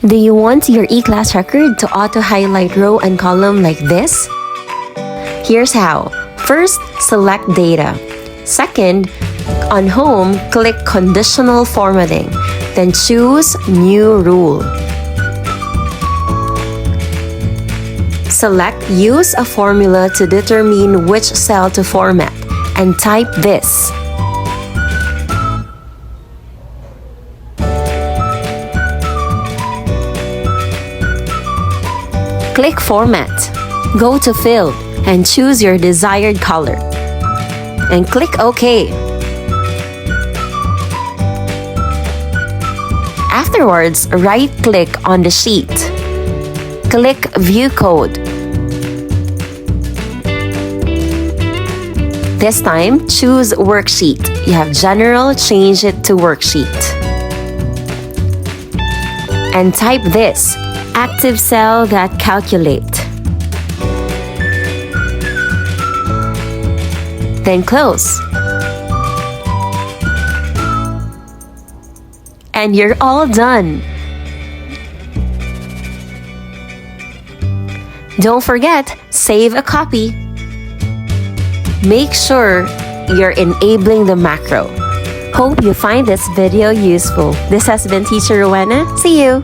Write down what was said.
Do you want your eClass record to auto-highlight row and column like this? Here's how. First, select Data. Second, on Home, click Conditional Formatting. Then choose New Rule. Select Use a formula to determine which cell to format and type this. Click Format. Go to Fill and choose your desired color. And click OK. Afterwards, right-click on the sheet. Click View Code. This time, choose Worksheet. You have General, change it to Worksheet. And type this. Active cell that calculate. Then close. And you're all done. Don't forget, save a copy. Make sure you're enabling the macro. Hope you find this video useful. This has been Teacher Rowena. See you!